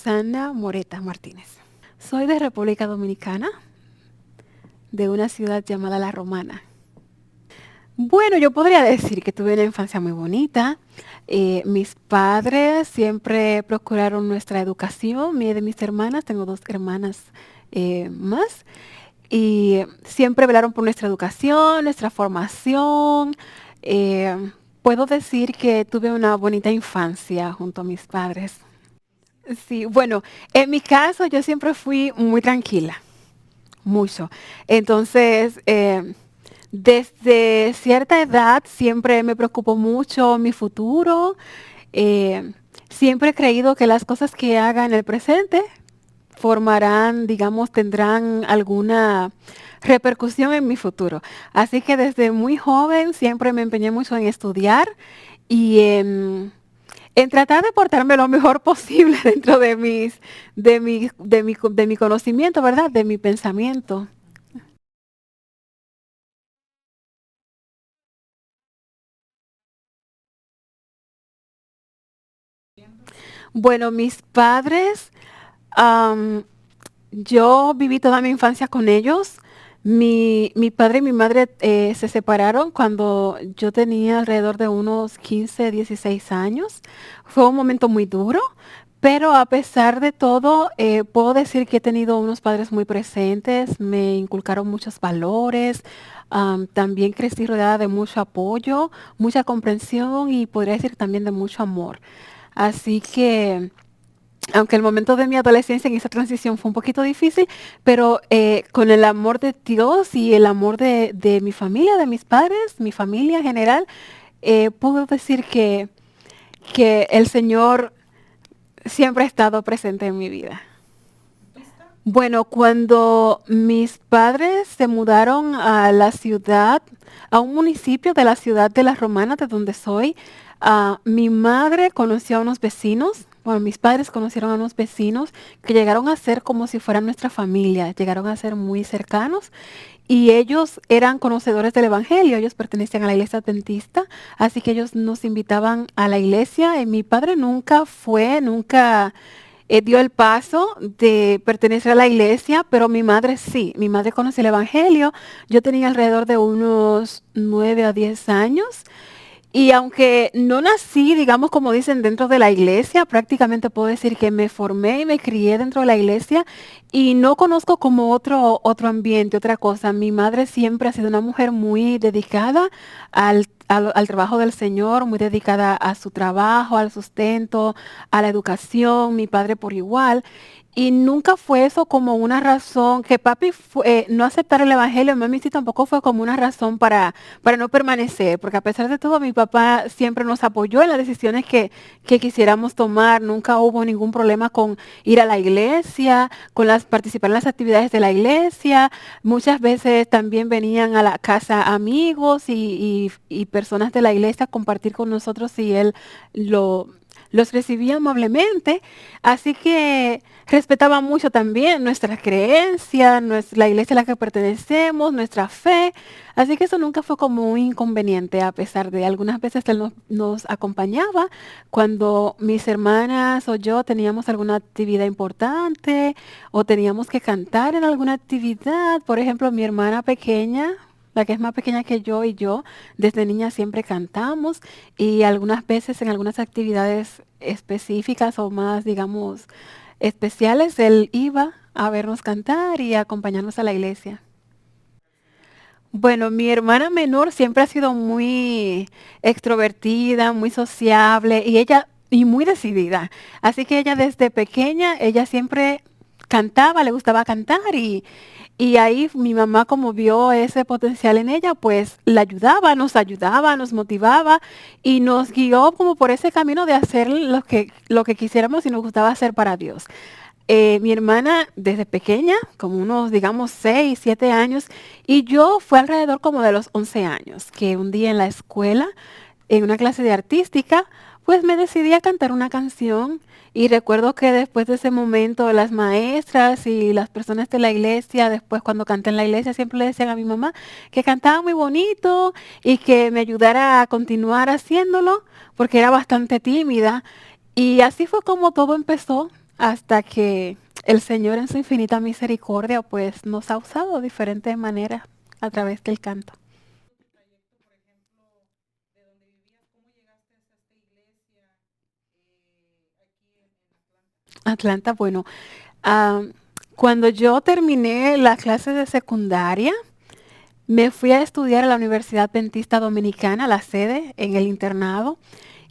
Rosana Moreta Martínez. Soy de República Dominicana, de una ciudad llamada La Romana. Bueno, yo podría decir que tuve una infancia muy bonita. Mis padres siempre procuraron nuestra educación, mía y de mis hermanas, tengo dos hermanas más, y siempre velaron por nuestra educación, nuestra formación. Eh, Puedo decir que tuve una bonita infancia junto a mis padres. Sí, bueno, en mi caso yo siempre fui muy tranquila, mucho. Entonces, desde cierta edad siempre me preocupó mucho mi futuro. eh, Siempre he creído que las cosas que haga en el presente formarán, digamos, tendrán alguna repercusión en mi futuro. Así que desde muy joven siempre me empeñé mucho en estudiar y en tratar de portarme lo mejor posible dentro de mi conocimiento, ¿verdad? De mi pensamiento. Bueno, mis padres, am, yo viví toda mi infancia con ellos. Mi padre y mi madre se separaron cuando yo tenía alrededor de unos 15, 16 años. Fue un momento muy duro, pero a pesar de todo, puedo decir que he tenido unos padres muy presentes, me inculcaron muchos valores, también crecí rodeada de mucho apoyo, mucha comprensión y podría decir también de mucho amor. Así que aunque el momento de mi adolescencia en esa transición fue un poquito difícil, pero con el amor de Dios y el amor de mi familia, de mis padres, mi familia en general, puedo decir que el Señor siempre ha estado presente en mi vida. Bueno, cuando mis padres se mudaron a la ciudad, a un municipio de la ciudad de La Romana, de donde soy, mi madre conoció a unos vecinos, bueno, mis padres conocieron a unos vecinos que llegaron a ser como si fueran nuestra familia, llegaron a ser muy cercanos y ellos eran conocedores del Evangelio, ellos pertenecían a la iglesia adventista, así que ellos nos invitaban a la iglesia y mi padre nunca fue, nunca dio el paso de pertenecer a la iglesia, pero mi madre sí, mi madre conoció el Evangelio, yo tenía alrededor de unos 9 a 10 años y aunque no nací, digamos, como dicen, dentro de la iglesia, prácticamente puedo decir que me formé y me crié dentro de la iglesia y no conozco como otro ambiente, otra cosa. Mi madre siempre ha sido una mujer muy dedicada al trabajo del Señor, muy dedicada a su trabajo, al sustento, a la educación, mi padre por igual. Y nunca fue eso como una razón, que papi no aceptar el evangelio, mami sí tampoco fue como una razón para no permanecer, porque a pesar de todo mi papá siempre nos apoyó en las decisiones que quisiéramos tomar, nunca hubo ningún problema con ir a la iglesia, participar en las actividades de la iglesia, muchas veces también venían a la casa amigos y personas de la iglesia a compartir con nosotros y él lo los recibía amablemente, así que respetaba mucho también nuestras creencias, la iglesia a la que pertenecemos, nuestra fe, así que eso nunca fue como un inconveniente, a pesar de algunas veces él nos acompañaba cuando mis hermanas o yo teníamos alguna actividad importante o teníamos que cantar en alguna actividad, por ejemplo, mi hermana pequeña. La que es más pequeña que yo y yo, desde niña siempre cantamos y algunas veces en algunas actividades específicas o más, digamos, especiales, él iba a vernos cantar y a acompañarnos a la iglesia. Bueno, mi hermana menor siempre ha sido muy extrovertida, muy sociable y muy decidida. Así que ella desde pequeña, ella siempre cantaba, le gustaba cantar y ahí mi mamá como vio ese potencial en ella, pues la ayudaba, nos motivaba y nos guió como por ese camino de hacer lo que quisiéramos y nos gustaba hacer para Dios. Mi hermana desde pequeña, como unos, digamos, 6 7 años, y yo fue alrededor como de los 11 años, que un día en la escuela, en una clase de artística, pues me decidí a cantar una canción y recuerdo que después de ese momento las maestras y las personas de la iglesia, después cuando canté en la iglesia, siempre le decían a mi mamá que cantaba muy bonito y que me ayudara a continuar haciéndolo porque era bastante tímida. Y así fue como todo empezó. hasta que el Señor en su infinita misericordia pues nos ha usado de diferentes maneras a través del canto. Atlanta, bueno, am, cuando yo terminé las clases de secundaria, me fui a estudiar a la Universidad Adventista Dominicana, la sede en el internado,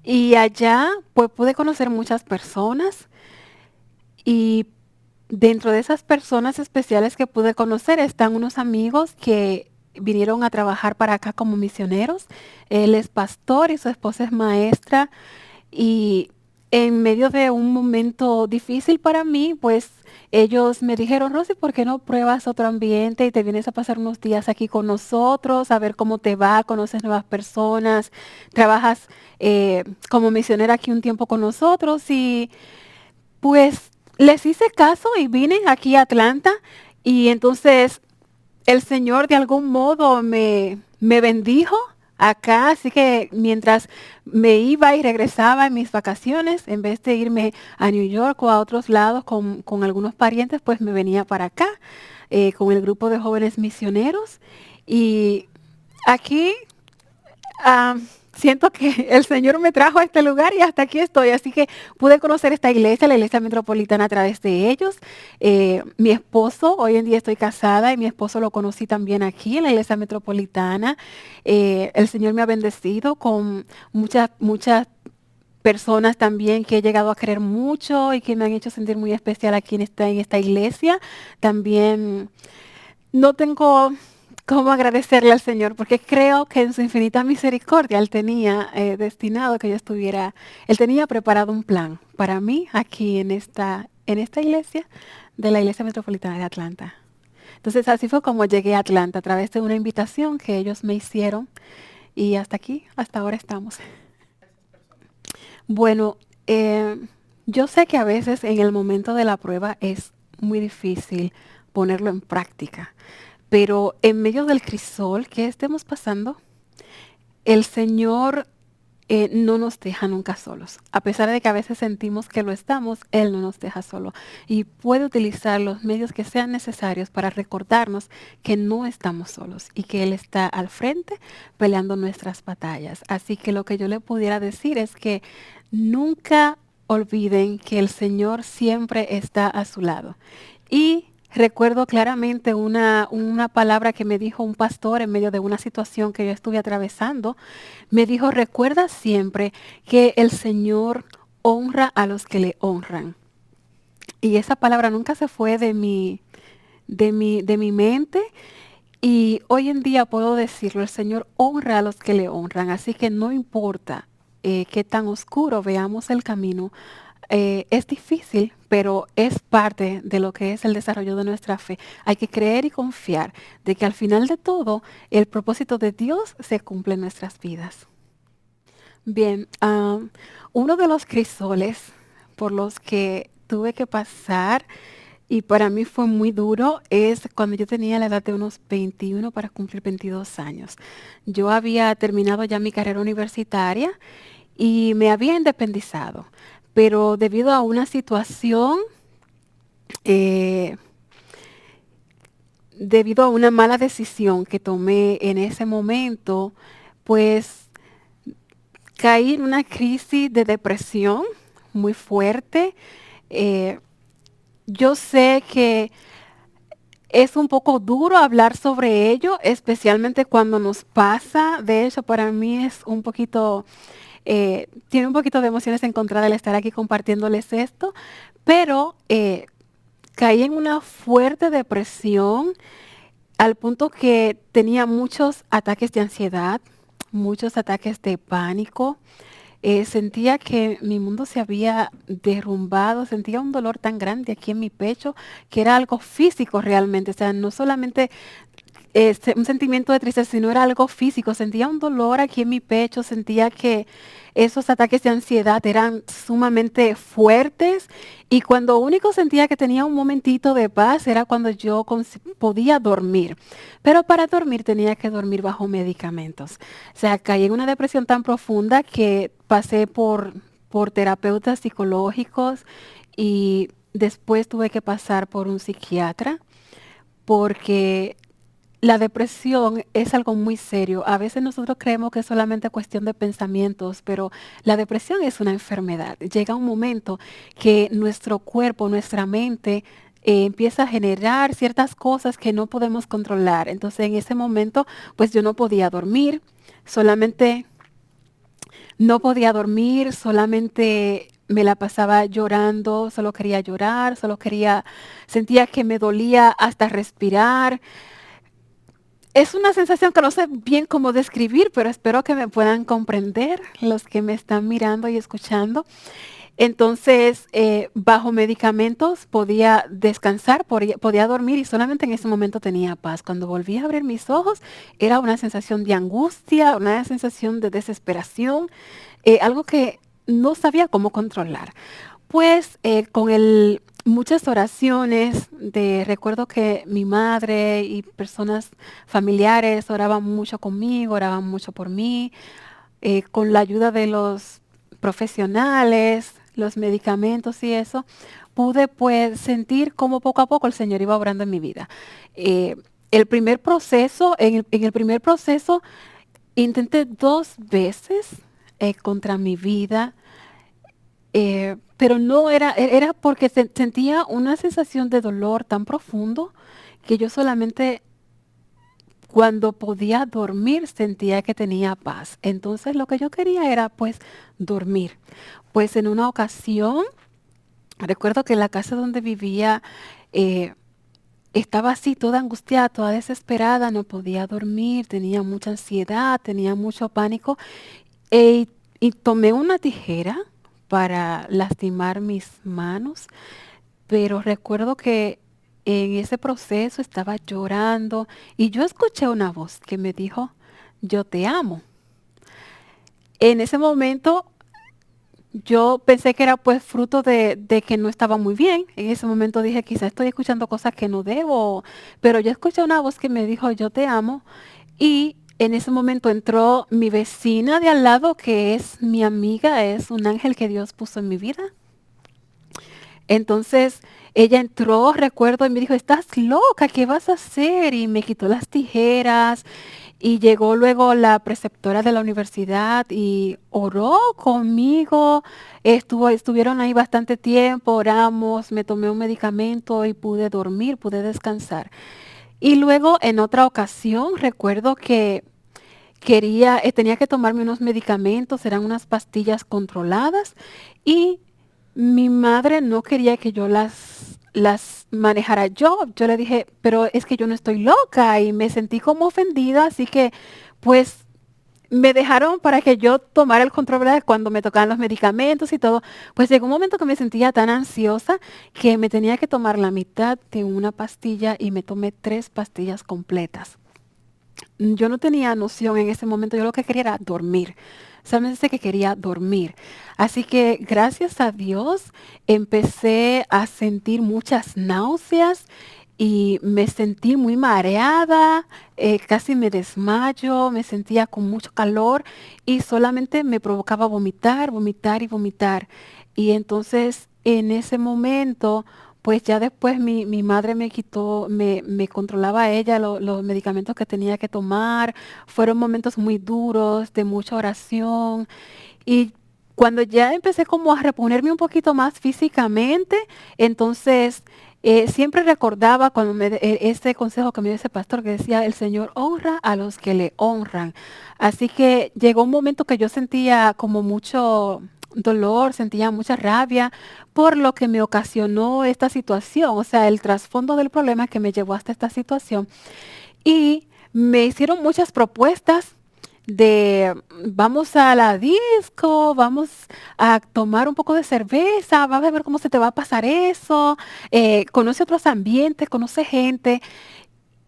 y allá pues pude conocer muchas personas y dentro de esas personas especiales que pude conocer están unos amigos que vinieron a trabajar para acá como misioneros. Él es pastor y su esposa es maestra. Y en medio de un momento difícil para mí, pues ellos me dijeron, Rosy, ¿por qué no pruebas otro ambiente y te vienes a pasar unos días aquí con nosotros, a ver cómo te va, conoces nuevas personas, trabajas como misionera aquí un tiempo con nosotros? Y pues les hice caso y vine aquí a Atlanta y entonces el Señor de algún modo me bendijo acá, así que mientras me iba y regresaba en mis vacaciones, en vez de irme a New York o a otros lados con algunos parientes, pues me venía para acá con el grupo de jóvenes misioneros. Y aquí ah, siento que el Señor me trajo a este lugar y hasta aquí estoy. Así que pude conocer esta iglesia, la iglesia metropolitana, a través de ellos. Mi esposo, hoy en día estoy casada y mi esposo lo conocí también aquí en la iglesia metropolitana. El Señor me ha bendecido con muchas personas también que he llegado a querer mucho y que me han hecho sentir muy especial aquí en esta iglesia. También no tengo cómo agradecerle al Señor, porque creo que en su infinita misericordia Él tenía destinado que yo estuviera, Él tenía preparado un plan para mí aquí en esta iglesia de la Iglesia Metropolitana de Atlanta. Entonces así fue como llegué a Atlanta, a través de una invitación que ellos me hicieron y hasta aquí, hasta ahora estamos. Bueno, yo sé que a veces en el momento de la prueba es muy difícil ponerlo en práctica. Pero en medio del crisol que estemos pasando, el Señor no nos deja nunca solos. A pesar de que a veces sentimos que lo estamos, Él no nos deja solo. Y puede utilizar los medios que sean necesarios para recordarnos que no estamos solos y que Él está al frente peleando nuestras batallas. Así que lo que yo le pudiera decir es que nunca olviden que el Señor siempre está a su lado. Y recuerdo claramente una palabra que me dijo un pastor en medio de una situación que yo estuve atravesando. Me dijo, recuerda siempre que el Señor honra a los que le honran. Y esa palabra nunca se fue de mi mente. Y hoy en día puedo decirlo, el Señor honra a los que le honran. Así que no importa qué tan oscuro veamos el camino, es difícil, pero es parte de lo que es el desarrollo de nuestra fe. Hay que creer y confiar de que al final de todo, el propósito de Dios se cumple en nuestras vidas. Bien, uno de los crisoles por los que tuve que pasar y para mí fue muy duro es cuando yo tenía la edad de unos 21 para cumplir 22 años. Yo había terminado ya mi carrera universitaria y me había independizado, pero debido a una situación, eh, debido a una mala decisión que tomé en ese momento, pues caí en una crisis de depresión muy fuerte. Eh, yo sé que es un poco duro hablar sobre ello, especialmente cuando nos pasa. De hecho, para mí es un poquito, tiene un poquito de emociones encontradas el estar aquí compartiéndoles esto, pero caí en una fuerte depresión al punto que tenía muchos ataques de ansiedad, muchos ataques de pánico. Sentía que mi mundo se había derrumbado, sentía un dolor tan grande aquí en mi pecho que era algo físico realmente, o sea, no solamente un sentimiento de tristeza, sino era algo físico. Sentía un dolor aquí en mi pecho, sentía que esos ataques de ansiedad eran sumamente fuertes y cuando único sentía que tenía un momentito de paz era cuando yo podía dormir. Pero para dormir tenía que dormir bajo medicamentos. O sea, caí en una depresión tan profunda que pasé por terapeutas psicológicos y después tuve que pasar por un psiquiatra porque la depresión es algo muy serio. A veces nosotros creemos que es solamente cuestión de pensamientos, pero la depresión es una enfermedad. Llega un momento que nuestro cuerpo, nuestra mente empieza a generar ciertas cosas que no podemos controlar. Entonces en ese momento, pues yo no podía dormir, solamente no podía dormir, solamente me la pasaba llorando, solo quería llorar, sentía que me dolía hasta respirar. Es una sensación que no sé bien cómo describir, pero espero que me puedan comprender los que me están mirando y escuchando. Entonces, bajo medicamentos podía descansar, podía dormir y solamente en ese momento tenía paz. Cuando volví a abrir mis ojos, era una sensación de angustia, una sensación de desesperación, algo que no sabía cómo controlar. Pues muchas oraciones, recuerdo que mi madre y personas familiares oraban mucho conmigo, oraban mucho por mí, con la ayuda de los profesionales, los medicamentos y eso, pude pues sentir cómo poco a poco el Señor iba obrando en mi vida. Eh, en el primer proceso intenté 2 veces contra mi vida, pero no era, era porque sentía una sensación de dolor tan profundo que yo solamente cuando podía dormir sentía que tenía paz. Entonces lo que yo quería era pues dormir. Pues en una ocasión, recuerdo que en la casa donde vivía eh, estaba así toda angustiada, toda desesperada, no podía dormir, tenía mucha ansiedad, tenía mucho pánico y tomé una tijera para lastimar mis manos, pero recuerdo que en ese proceso estaba llorando y yo escuché una voz que me dijo, yo te amo. En ese momento yo pensé que era pues fruto de que no estaba muy bien. En ese momento dije, quizás estoy escuchando cosas que no debo, pero yo escuché una voz que me dijo, yo te amo. Y en ese momento entró mi vecina de al lado, que es mi amiga, es un ángel que Dios puso en mi vida. Entonces ella entró, recuerdo, y me dijo, estás loca, ¿qué vas a hacer? Y me quitó las tijeras y llegó luego la preceptora de la universidad y oró conmigo. Estuvieron ahí bastante tiempo, oramos, me tomé un medicamento y pude dormir, pude descansar. Y luego en otra ocasión recuerdo que tenía que tomarme unos medicamentos, eran unas pastillas controladas y mi madre no quería que yo las manejara yo. Yo le dije, pero es que yo no estoy loca y me sentí como ofendida, así que pues me dejaron para que yo tomara el control, ¿verdad? Cuando me tocaban los medicamentos y todo. Pues llegó un momento que me sentía tan ansiosa que me tenía que tomar la mitad de una pastilla y me tomé 3 pastillas completas. Yo no tenía noción en ese momento, yo lo que quería era dormir. Solamente sé que quería dormir. Así que gracias a Dios empecé a sentir muchas náuseas y me sentí muy mareada, casi me desmayo, me sentía con mucho calor y solamente me provocaba vomitar, vomitar y vomitar. Y entonces en ese momento pues ya después mi madre me quitó, me controlaba a ella los medicamentos que tenía que tomar. Fueron momentos muy duros, de mucha oración. Y cuando ya empecé como a reponerme un poquito más físicamente, entonces siempre recordaba cuando este consejo que me dio ese pastor que decía, el Señor honra a los que le honran. Así que llegó un momento que yo sentía como mucho dolor, sentía mucha rabia por lo que me ocasionó esta situación, o sea, el trasfondo del problema que me llevó hasta esta situación. Y me hicieron muchas propuestas de vamos a la disco, vamos a tomar un poco de cerveza, vamos a ver cómo se te va a pasar eso, conoce otros ambientes, conoce gente.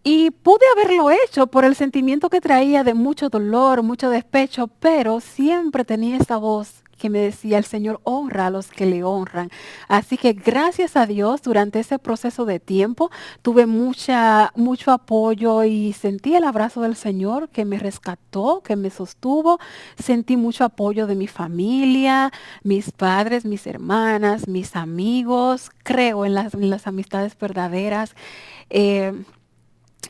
Y pude haberlo hecho por el sentimiento que traía de mucho dolor, mucho despecho, pero siempre tenía esa voz que me decía, el Señor honra a los que le honran. Así que gracias a Dios, durante ese proceso de tiempo, tuve mucho apoyo y sentí el abrazo del Señor que me rescató, que me sostuvo. Sentí mucho apoyo de mi familia, mis padres, mis hermanas, mis amigos. Creo en las amistades verdaderas. Eh,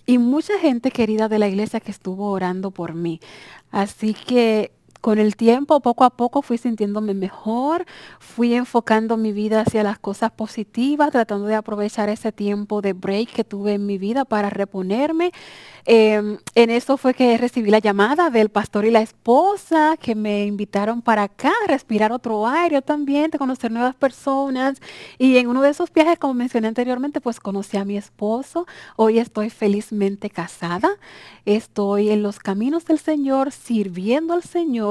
y mucha gente querida de la iglesia que estuvo orando por mí. Así que con el tiempo, poco a poco, fui sintiéndome mejor, fui enfocando mi vida hacia las cosas positivas, tratando de aprovechar ese tiempo de break que tuve en mi vida para reponerme. En eso fue que recibí la llamada del pastor y la esposa que me invitaron para acá a respirar otro aire también, de conocer nuevas personas. Y en uno de esos viajes, como mencioné anteriormente, pues conocí a mi esposo. Hoy estoy felizmente casada, estoy en los caminos del Señor, sirviendo al Señor.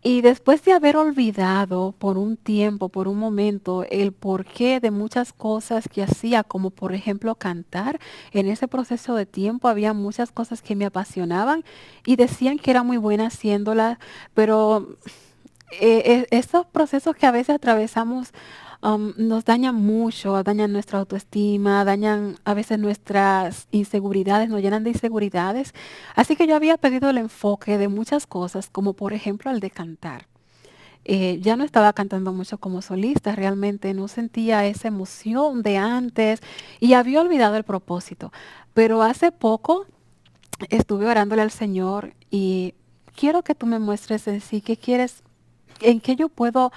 Y después de haber olvidado por un tiempo, por un momento, el porqué de muchas cosas que hacía, como por ejemplo cantar, en ese proceso de tiempo había muchas cosas que me apasionaban y decían que era muy buena haciéndolas, pero estos procesos que a veces atravesamos nos dañan mucho, dañan nuestra autoestima, dañan a veces nuestras inseguridades, nos llenan de inseguridades. Así que yo había perdido el enfoque de muchas cosas, como por ejemplo el de cantar. Ya no estaba cantando mucho como solista, realmente no sentía esa emoción de antes y había olvidado el propósito. Pero hace poco estuve orándole al Señor y quiero que tú me muestres en sí qué quieres, en qué yo puedo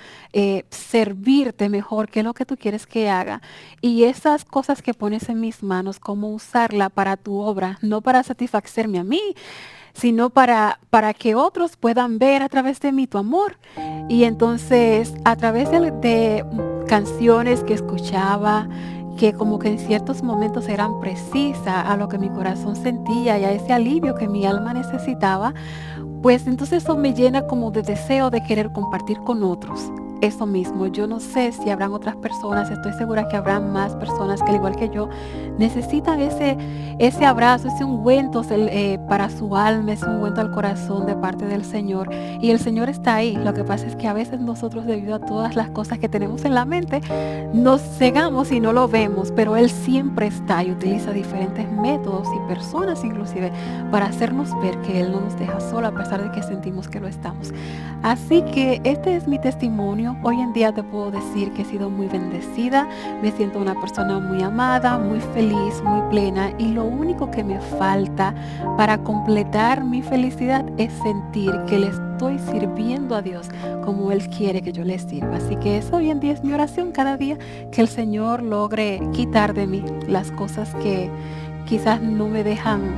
servirte mejor, qué es lo que tú quieres que haga. Y esas cosas que pones en mis manos, cómo usarla para tu obra, no para satisfacerme a mí, sino para que otros puedan ver a través de mí tu amor. Y entonces, a través de canciones que escuchaba, que como que en ciertos momentos eran precisas a lo que mi corazón sentía y a ese alivio que mi alma necesitaba, pues entonces eso me llena como de deseo de querer compartir con otros. Eso mismo, yo no sé si habrán otras personas, estoy segura que habrán más personas que al igual que yo necesitan ese abrazo, ese ungüento para su alma, ese ungüento al corazón de parte del Señor. Y el Señor está ahí. Lo que pasa es que a veces nosotros, debido a todas las cosas que tenemos en la mente, nos cegamos y no lo vemos, pero Él siempre está y utiliza diferentes métodos y personas inclusive para hacernos ver que Él no nos deja solo a pesar de que sentimos que lo estamos. Así que este es mi testimonio. Hoy en día te puedo decir que he sido muy bendecida, me siento una persona muy amada, muy feliz, muy plena y lo único que me falta para completar mi felicidad es sentir que le estoy sirviendo a Dios como Él quiere que yo le sirva. Así que eso hoy en día es mi oración cada día, que el Señor logre quitar de mí las cosas que quizás no me dejan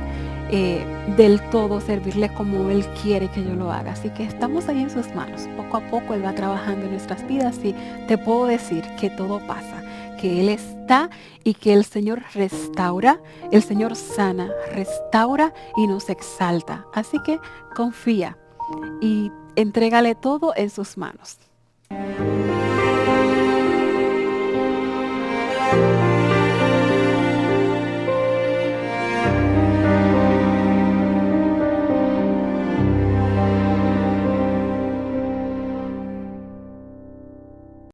del todo servirle como Él quiere que yo lo haga. Así que estamos ahí en sus manos. Poco a poco Él va trabajando en nuestras vidas y te puedo decir que todo pasa, que Él está y que el Señor restaura, el Señor sana, restaura y nos exalta. Así que confía y entrégale todo en sus manos.